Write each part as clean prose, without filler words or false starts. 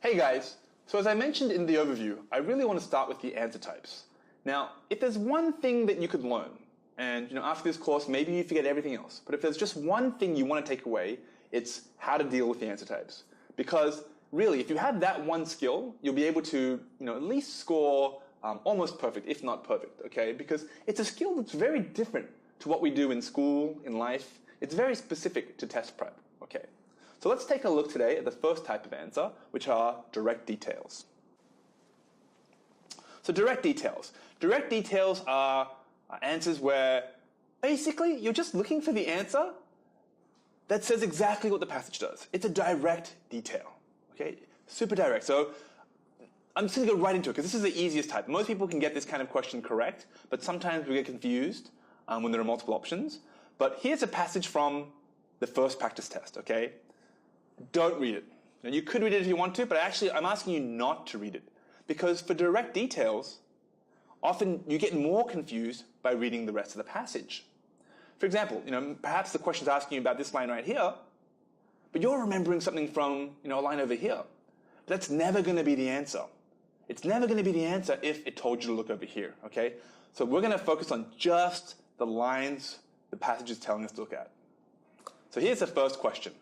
Hey guys, so as I mentioned in the overview, I really want to start with the answer types. Now, if there's one thing that you could learn, and after this course, maybe you forget everything else, but if there's just one thing you want to take away, it's how to deal with the answer types. Because really, if you have that one skill, you'll be able to at least score almost perfect, if not perfect, okay? Because it's a skill that's very different to what we do in school, in life. It's very specific to test prep, okay? So let's take a look today at the first type of answer, which are direct details. So direct details. Direct details are answers where basically you're just looking for the answer that says exactly what the passage does. It's a direct detail, okay? Super direct. So I'm just going to go right into it because this is the easiest type. Most people can get this kind of question correct, but sometimes we get confused when there are multiple options. But here's a passage from the first practice test, okay? Don't read it. Now, you could read it if you want to, but actually I'm asking you not to read it. Because for direct details, often you get more confused by reading the rest of the passage. For example, perhaps the question's asking you about this line right here, but you're remembering something from a line over here. But that's never going to be the answer. It's never going to be the answer if it told you to look over here, okay? So we're going to focus on just the lines the passage is telling us to look at. So here's the first question.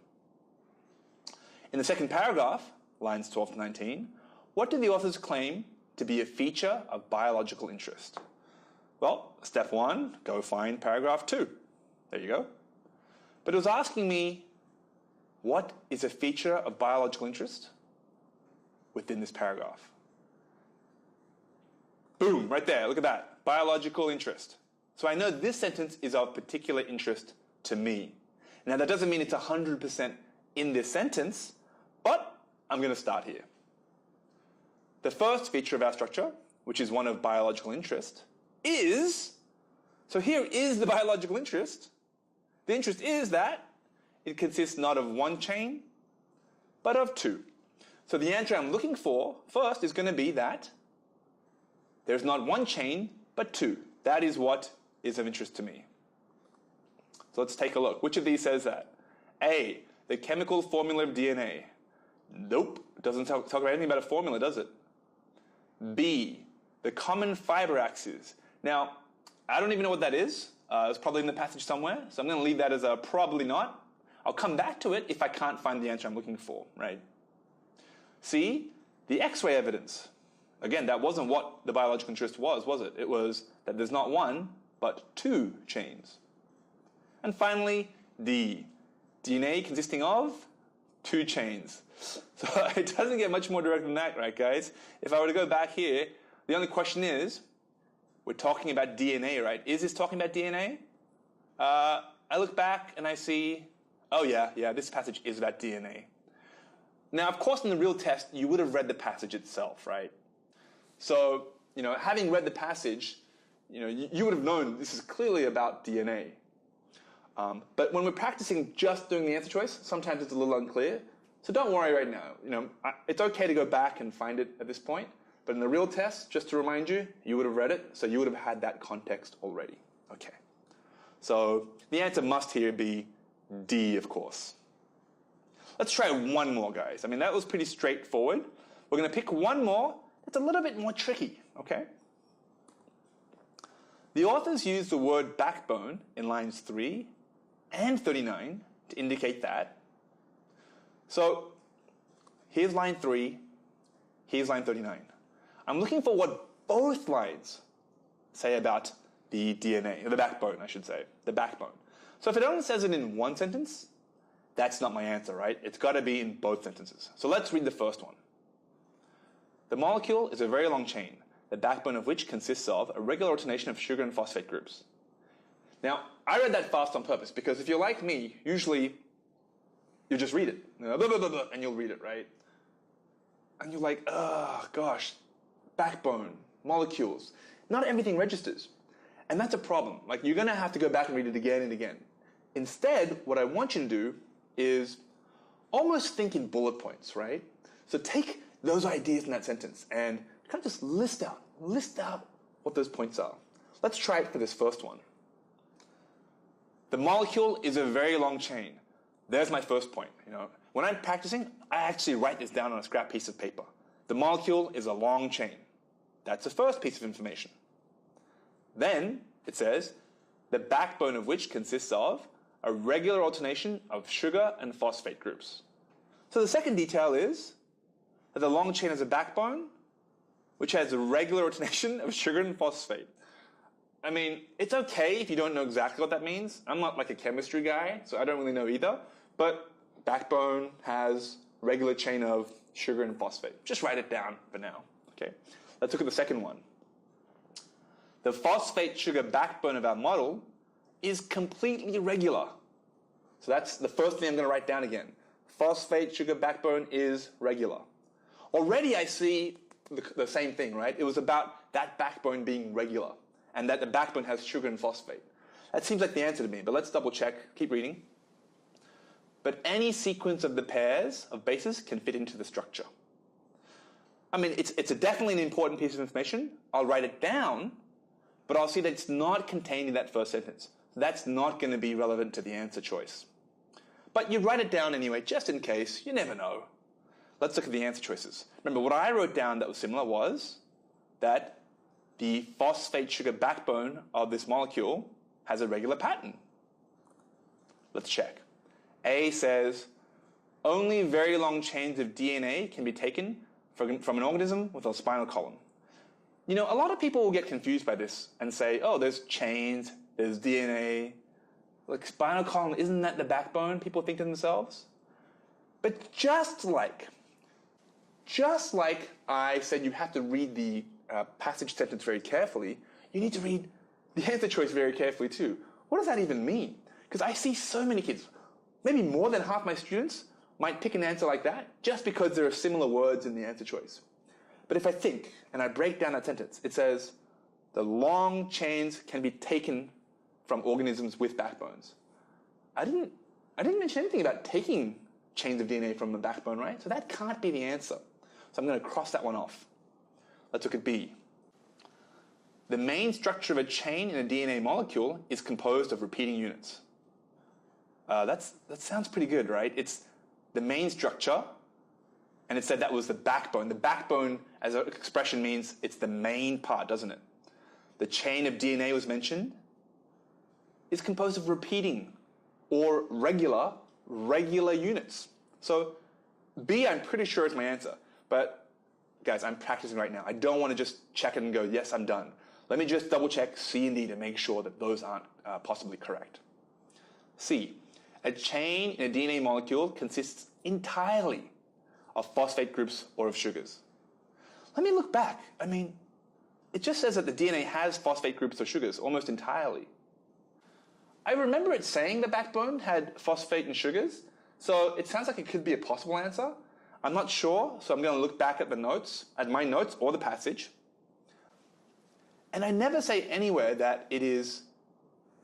In the second paragraph, lines 12 to 19, what do the authors claim to be a feature of biological interest? Well, step one, go find paragraph 2. There you go. But it was asking me, what is a feature of biological interest within this paragraph? Boom, right there, look at that, biological interest. So I know this sentence is of particular interest to me. Now that doesn't mean it's 100% in this sentence, but I'm going to start here. The first feature of our structure, which is one of biological interest, is, so here is the biological interest. The interest is that it consists not of one chain, but of two. So the answer I'm looking for first is going to be that there's not one chain, but two. That is what is of interest to me. So let's take a look. Which of these says that? A, the chemical formula of DNA. Nope, it doesn't talk about anything about a formula, does it? B, the common fiber axis. Now, I don't even know what that is. It's probably in the passage somewhere, so I'm going to leave that as a probably not. I'll come back to it if I can't find the answer I'm looking for, right? C, the X-ray evidence. Again, that wasn't what the biological interest was it? It was that there's not one, but two chains. And finally, D, DNA consisting of two chains. So it doesn't get much more direct than that, right, guys? If I were to go back here, the only question is, we're talking about DNA, right? Is this talking about DNA? I look back and I see, oh yeah, this passage is about DNA. Now, of course, in the real test, you would have read the passage itself, right? So, having read the passage, you would have known this is clearly about DNA. But when we're practicing just doing the answer choice, sometimes it's a little unclear. So don't worry right now. It's okay to go back and find it at this point. But in the real test, just to remind you, you would have read it, so you would have had that context already. Okay. So the answer must here be D, of course. Let's try one more, guys. That was pretty straightforward. We're going to pick one more that's a little bit more tricky, okay? The authors use the word backbone in lines 3 and 39 to indicate that. So here's line 3, here's line 39. I'm looking for what both lines say about the DNA, the backbone, I should say, the backbone. So if it only says it in one sentence, that's not my answer, right? It's got to be in both sentences. So let's read the first one. The molecule is a very long chain, the backbone of which consists of a regular alternation of sugar and phosphate groups. Now, I read that fast on purpose because if you're like me, usually you just read it, blah, blah, blah, blah, and you'll read it, right? And you're like, oh, gosh, backbone, molecules. Not everything registers. And that's a problem. You're going to have to go back and read it again and again. Instead, what I want you to do is almost think in bullet points, right? So take those ideas in that sentence and kind of just list out what those points are. Let's try it for this first one. The molecule is a very long chain. There's my first point. when I'm practicing, I actually write this down on a scrap piece of paper. The molecule is a long chain. That's the first piece of information. Then it says, the backbone of which consists of a regular alternation of sugar and phosphate groups. So the second detail is that the long chain has a backbone which has a regular alternation of sugar and phosphate. I mean, it's okay if you don't know exactly what that means. I'm not like a chemistry guy, so I don't really know either. But backbone has regular chain of sugar and phosphate. Just write it down for now. Okay. Let's look at the second one. The phosphate sugar backbone of our model is completely regular. So that's the first thing I'm going to write down again. Phosphate sugar backbone is regular. Already I see the same thing, right? It was about that backbone being regular and that the backbone has sugar and phosphate. That seems like the answer to me, but let's double check. Keep reading. But any sequence of the pairs of bases can fit into the structure. I mean, it's definitely an important piece of information. I'll write it down, but I'll see that it's not contained in that first sentence. That's not going to be relevant to the answer choice. But you write it down anyway, just in case. You never know. Let's look at the answer choices. Remember, what I wrote down that was similar was that the phosphate sugar backbone of this molecule has a regular pattern. Let's check. A says, only very long chains of DNA can be taken from an organism with a spinal column. You know, a lot of people will get confused by this and say, oh, there's chains, there's DNA. Like, spinal column, isn't that the backbone? People think to themselves. But just like I said you have to read the passage sentence very carefully, you need to read the answer choice very carefully too. What does that even mean? Because I see so many kids, maybe more than half my students, might pick an answer like that just because there are similar words in the answer choice. But if I think and I break down that sentence, it says, the long chains can be taken from organisms with backbones. I didn't mention anything about taking chains of DNA from the backbone, right? So that can't be the answer. So I'm going to cross that one off. Let's look at B. The main structure of a chain in a DNA molecule is composed of repeating units. That sounds pretty good, right? It's the main structure, and it said that was the backbone. The backbone, as an expression, means it's the main part, doesn't it? The chain of DNA was mentioned. Is composed of repeating or regular units. So B, I'm pretty sure is my answer. But guys, I'm practicing right now. I don't want to just check it and go, yes, I'm done. Let me just double check C and D to make sure that those aren't possibly correct. C, a chain in a DNA molecule consists entirely of phosphate groups or of sugars. Let me look back. I mean, it just says that the DNA has phosphate groups or sugars almost entirely. I remember it saying the backbone had phosphate and sugars, so it sounds like it could be a possible answer. I'm not sure, so I'm going to look back at my notes or the passage. And I never say anywhere that it is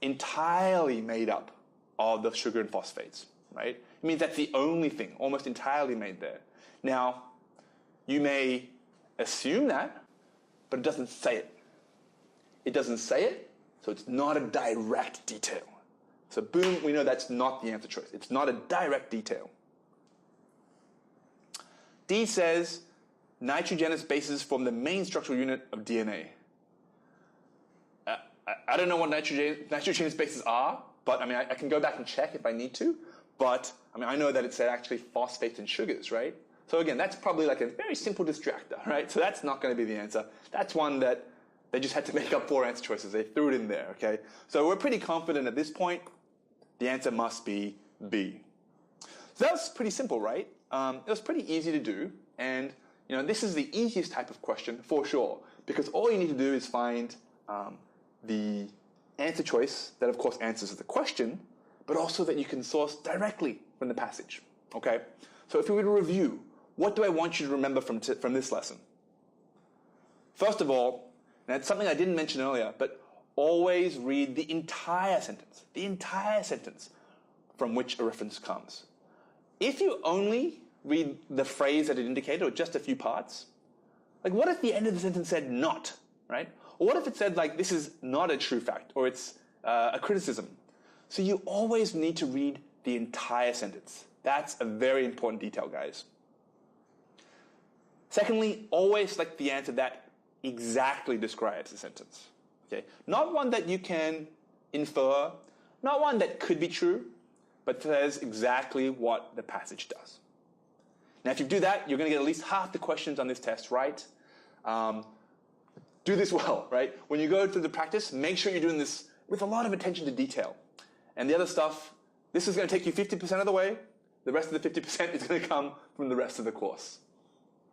entirely made up of the sugar and phosphates, right? It means that's the only thing, almost entirely made there. Now, you may assume that, but it doesn't say it. It doesn't say it, so it's not a direct detail. So boom, we know that's not the answer choice. It's not a direct detail. D says nitrogenous bases form the main structural unit of DNA. I don't know what nitrogenous bases are, but I mean, I can go back and check if I need to. But I mean, I know that it said actually phosphates and sugars, right? So again, that's probably like a very simple distractor, right? So that's not going to be the answer. That's one that they just had to make up 4 answer choices. They threw it in there, okay? So we're pretty confident at this point the answer must be B. So that was pretty simple, right? It was pretty easy to do. And, you know, this is the easiest type of question for sure, because all you need to do is find the answer choice that, of course, answers the question, but also that you can source directly from the passage, okay? So if we were to review, what do I want you to remember from this lesson? First of all, and it's something I didn't mention earlier, but always read the entire sentence from which a reference comes. If you only read the phrase that it indicated, or just a few parts, like what if the end of the sentence said not, right? Or what if it said like this is not a true fact, or it's a criticism? So you always need to read the entire sentence. That's a very important detail, guys. Secondly, always select the answer that exactly describes the sentence. Okay? Not one that you can infer, not one that could be true, but says exactly what the passage does. Now, if you do that, you're going to get at least half the questions on this test right. Do this well, right? When you go through the practice, make sure you're doing this with a lot of attention to detail. And the other stuff, this is going to take you 50% of the way. The rest of the 50% is going to come from the rest of the course.